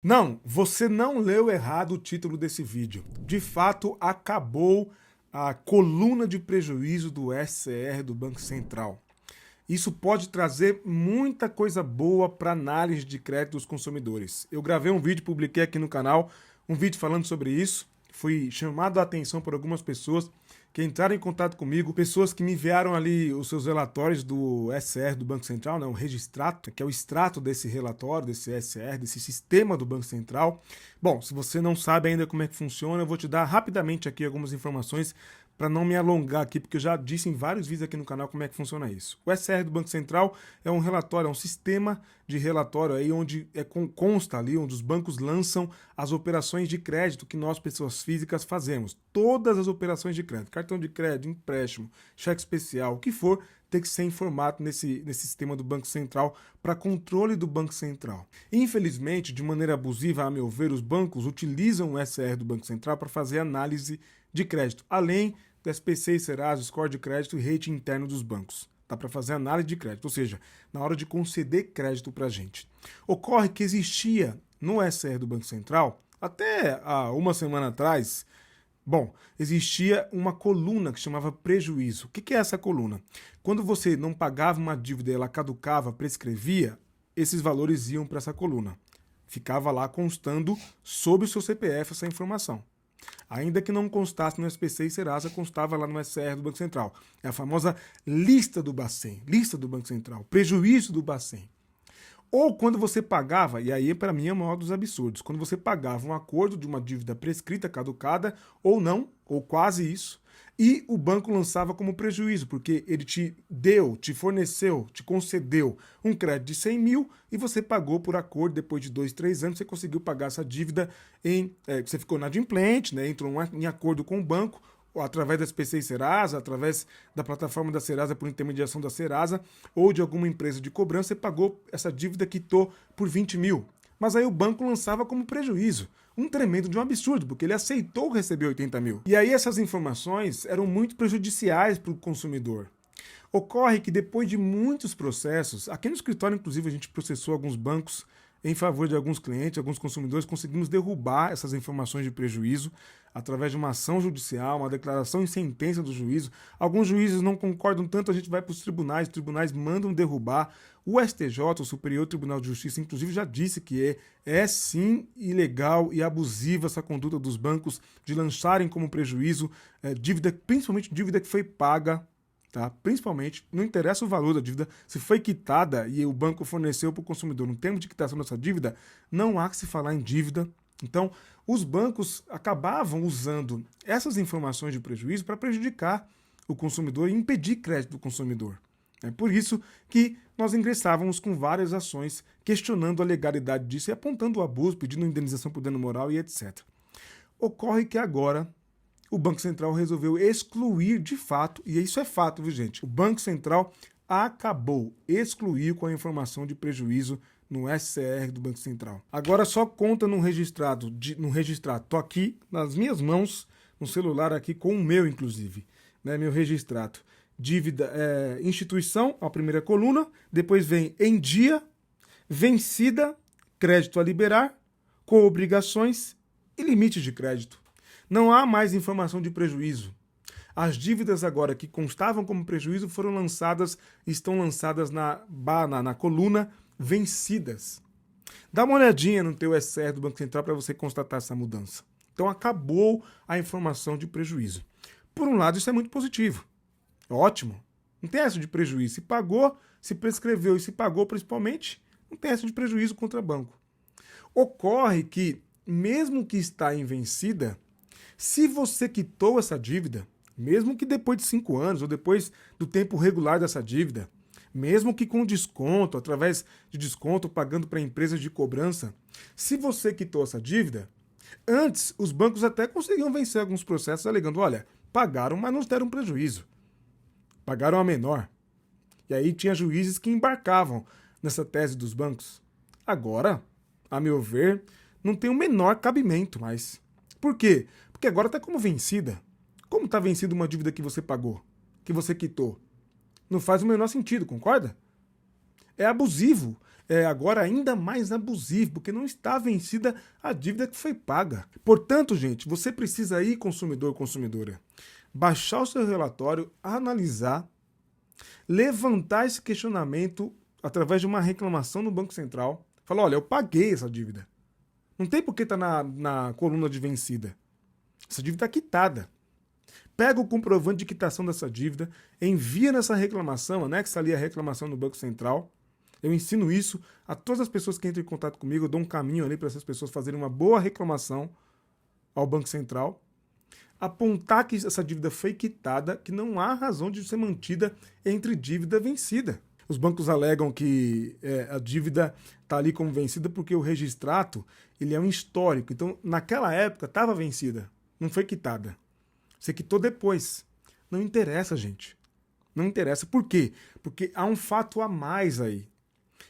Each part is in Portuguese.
Não, você não leu errado o título desse vídeo. De fato, acabou a coluna de prejuízo do SCR do Banco Central. Isso pode trazer muita coisa boa para análise de crédito dos consumidores. Eu gravei um vídeo, publiquei aqui no canal, um vídeo falando sobre isso. Fui chamado a atenção por algumas pessoas que entraram em contato comigo, pessoas que me enviaram ali os seus relatórios do SCR do Banco Central, né, o registrato, que é o extrato desse relatório, desse SCR, desse sistema do Banco Central. Bom, se você não sabe ainda como é que funciona, eu vou te dar rapidamente aqui algumas informações para não me alongar aqui, porque eu já disse em vários vídeos aqui no canal como é que funciona isso. O SCR do Banco Central é um relatório, é um sistema de relatório aí onde consta ali, onde os bancos lançam as operações de crédito que nós, pessoas físicas, fazemos. Todas as operações de crédito, cartão de crédito, empréstimo, cheque especial, o que for, tem que ser em formato nesse sistema do Banco Central para controle do Banco Central. Infelizmente, de maneira abusiva, a meu ver, os bancos utilizam o SCR do Banco Central para fazer análise de crédito, além do SPC e Serasa, score de crédito e rating interno dos bancos. Tá para fazer análise de crédito, ou seja, na hora de conceder crédito para a gente. Ocorre que existia no SCR do Banco Central, até há uma semana atrás, existia uma coluna que chamava prejuízo. O que é essa coluna? Quando você não pagava uma dívida e ela caducava, prescrevia, esses valores iam para essa coluna. Ficava lá constando sob o seu CPF essa informação. Ainda que não constasse no SPC e Serasa, constava lá no SCR do Banco Central. É a famosa lista do Bacen, lista do Banco Central, prejuízo do Bacen. Ou quando você pagava, e aí para mim é o maior dos absurdos, quando você pagava um acordo de uma dívida prescrita, caducada, ou não, ou quase isso, e o banco lançava como prejuízo, porque ele te deu, te forneceu, te concedeu um crédito de 100 mil e você pagou por acordo, depois de 2, 3 anos, você conseguiu pagar essa dívida, você ficou inadimplente, né, entrou em acordo com o banco, através da SPC e Serasa, através da plataforma da Serasa por intermediação da Serasa ou de alguma empresa de cobrança, você pagou essa dívida, quitou por 20 mil. Mas aí o banco lançava como prejuízo. Um tremendo de um absurdo, porque ele aceitou receber 80 mil. E aí essas informações eram muito prejudiciais para o consumidor. Ocorre que depois de muitos processos, aqui no escritório inclusive a gente processou alguns bancos em favor de alguns clientes, alguns consumidores, conseguimos derrubar essas informações de prejuízo através de uma ação judicial, uma declaração em sentença do juízo. Alguns juízes não concordam tanto, a gente vai para os tribunais mandam derrubar. O STJ, o Superior Tribunal de Justiça, inclusive já disse que é sim ilegal e abusiva essa conduta dos bancos de lançarem como prejuízo dívida, principalmente dívida que foi paga. Tá? Principalmente, não interessa o valor da dívida, se foi quitada e o banco forneceu para o consumidor um termo de quitação dessa dívida, não há que se falar em dívida. Então, os bancos acabavam usando essas informações de prejuízo para prejudicar o consumidor e impedir crédito do consumidor. É por isso que nós ingressávamos com várias ações questionando a legalidade disso e apontando o abuso, pedindo indenização por dano moral e etc. Ocorre que agora o Banco Central resolveu excluir de fato, e isso é fato, viu gente? O Banco Central excluiu com a informação de prejuízo no SCR do Banco Central. Agora só conta no registrado. Tô aqui nas minhas mãos, no celular aqui com o meu inclusive, né, meu registrado. Dívida, instituição, a primeira coluna, depois vem em dia, vencida, crédito a liberar, com obrigações e limite de crédito. Não há mais informação de prejuízo. As dívidas agora que constavam como prejuízo estão lançadas na coluna vencidas. Dá uma olhadinha no teu SCR do Banco Central para você constatar essa mudança. Então acabou a informação de prejuízo. Por um lado, isso é muito positivo. Ótimo. Não tem essa de prejuízo. Se pagou, se prescreveu e se pagou principalmente, não tem essa de prejuízo contra banco. Ocorre que, mesmo que está em vencida, se você quitou essa dívida, mesmo que depois de 5 anos ou depois do tempo regular dessa dívida, mesmo que com desconto, através de desconto, pagando para empresas de cobrança, se você quitou essa dívida, antes os bancos até conseguiam vencer alguns processos alegando, olha, pagaram, mas não deram prejuízo. Pagaram a menor. E aí tinha juízes que embarcavam nessa tese dos bancos. Agora, a meu ver, não tem o menor cabimento mais. Por quê? Porque agora está como vencida. Como está vencida uma dívida que você pagou, que você quitou? Não faz o menor sentido, concorda? É abusivo, agora ainda mais abusivo, porque não está vencida a dívida que foi paga. Portanto, gente, você precisa aí, consumidor, consumidora, baixar o seu relatório, analisar, levantar esse questionamento através de uma reclamação no Banco Central. Falar, olha, eu paguei essa dívida. Não tem por que estar na coluna de vencida. Essa dívida está quitada. Pega o comprovante de quitação dessa dívida, envia nessa reclamação, anexa ali a reclamação no Banco Central. Eu ensino isso a todas as pessoas que entram em contato comigo, eu dou um caminho ali para essas pessoas fazerem uma boa reclamação ao Banco Central. Apontar que essa dívida foi quitada, que não há razão de ser mantida entre dívida vencida. Os bancos alegam que a dívida está ali como vencida porque o registrato ele é um histórico. Então, naquela época, estava vencida, não foi quitada. Você quitou depois. Não interessa, gente. Não interessa. Por quê? Porque há um fato a mais aí.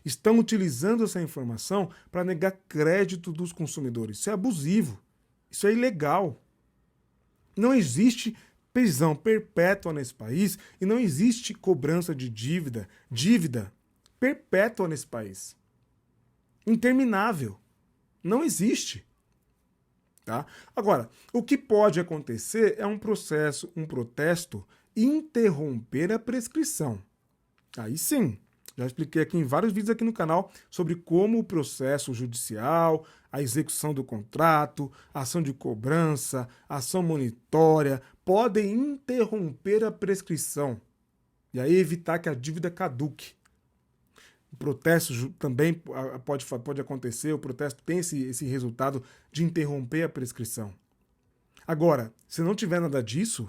Estão utilizando essa informação para negar crédito dos consumidores. Isso é abusivo. Isso é ilegal. Não existe prisão perpétua nesse país e não existe cobrança de dívida perpétua nesse país. Interminável. Não existe. Tá? Agora, o que pode acontecer é um protesto interromper a prescrição. Aí sim, já expliquei aqui em vários vídeos aqui no canal sobre como o processo judicial, a execução do contrato, a ação de cobrança, a ação monitória, podem interromper a prescrição e aí evitar que a dívida caduque. O protesto também pode acontecer, o protesto tem esse resultado de interromper a prescrição. Agora, se não tiver nada disso,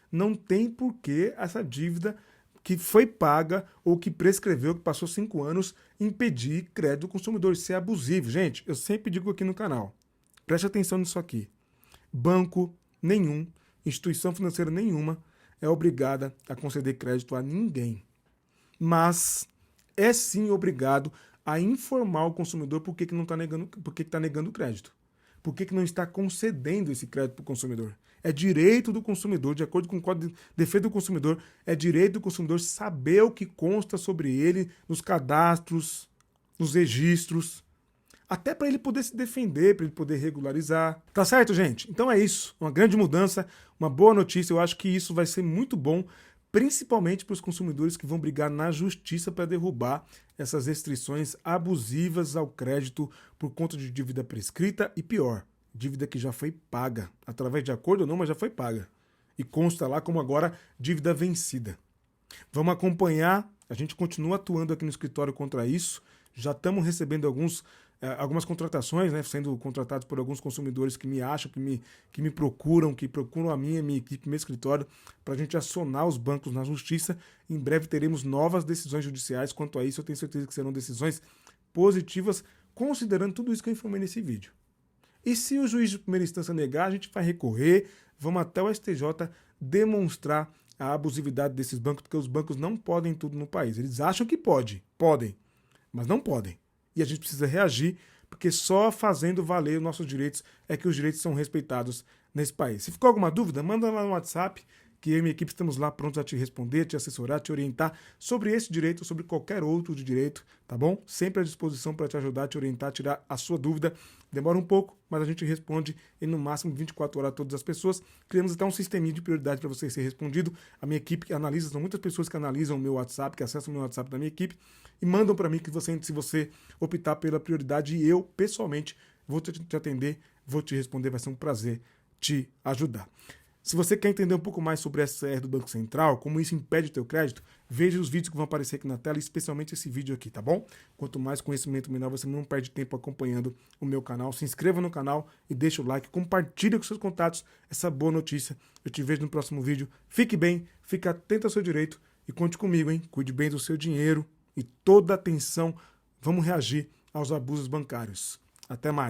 não tem por que essa dívida que foi paga ou que prescreveu, que passou 5 anos, impedir crédito do consumidor. Isso é abusivo. Gente, eu sempre digo aqui no canal, preste atenção nisso aqui. Banco nenhum, instituição financeira nenhuma é obrigada a conceder crédito a ninguém. Mas é sim obrigado a informar o consumidor por que não está negando, por que está negando o crédito. Por que não está concedendo esse crédito para o consumidor. É direito do consumidor, de acordo com o Código de Defesa do Consumidor, é direito do consumidor saber o que consta sobre ele nos cadastros, nos registros, até para ele poder se defender, para ele poder regularizar. Tá certo, gente? Então é isso. Uma grande mudança, uma boa notícia. Eu acho que isso vai ser muito bom, principalmente para os consumidores que vão brigar na justiça para derrubar essas restrições abusivas ao crédito por conta de dívida prescrita e pior, dívida que já foi paga, através de acordo ou não, mas já foi paga. E consta lá como agora dívida vencida. Vamos acompanhar, a gente continua atuando aqui no escritório contra isso, já estamos recebendo algumas contratações, né, sendo contratados por alguns consumidores que me acham, que me procuram, que procuram a minha equipe, meu escritório, para a gente acionar os bancos na justiça. Em breve teremos novas decisões judiciais quanto a isso. Eu tenho certeza que serão decisões positivas, considerando tudo isso que eu informei nesse vídeo. E se o juiz de primeira instância negar, a gente vai recorrer, vamos até o STJ demonstrar a abusividade desses bancos, porque os bancos não podem tudo no país. Eles acham que podem, mas não podem. E a gente precisa reagir, porque só fazendo valer os nossos direitos é que os direitos são respeitados nesse país. Se ficou alguma dúvida, manda lá no WhatsApp, que eu e minha equipe estamos lá prontos a te responder, te assessorar, te orientar sobre esse direito, sobre qualquer outro de direito, tá bom? Sempre à disposição para te ajudar, te orientar, tirar a sua dúvida. Demora um pouco, mas a gente responde em no máximo 24 horas a todas as pessoas. Criamos até um sisteminha de prioridade para você ser respondido. A minha equipe analisa, são muitas pessoas que analisam o meu WhatsApp, que acessam o meu WhatsApp da minha equipe e mandam para mim que se você optar pela prioridade, e eu, pessoalmente, vou te atender, vou te responder, vai ser um prazer te ajudar. Se você quer entender um pouco mais sobre a SCR do Banco Central, como isso impede o teu crédito, veja os vídeos que vão aparecer aqui na tela, especialmente esse vídeo aqui, tá bom? Quanto mais conhecimento menor, você não perde tempo acompanhando o meu canal. Se inscreva no canal e deixa o like, compartilha com seus contatos essa boa notícia. Eu te vejo no próximo vídeo. Fique bem, fique atento ao seu direito e conte comigo, hein? Cuide bem do seu dinheiro e toda atenção. Vamos reagir aos abusos bancários. Até mais.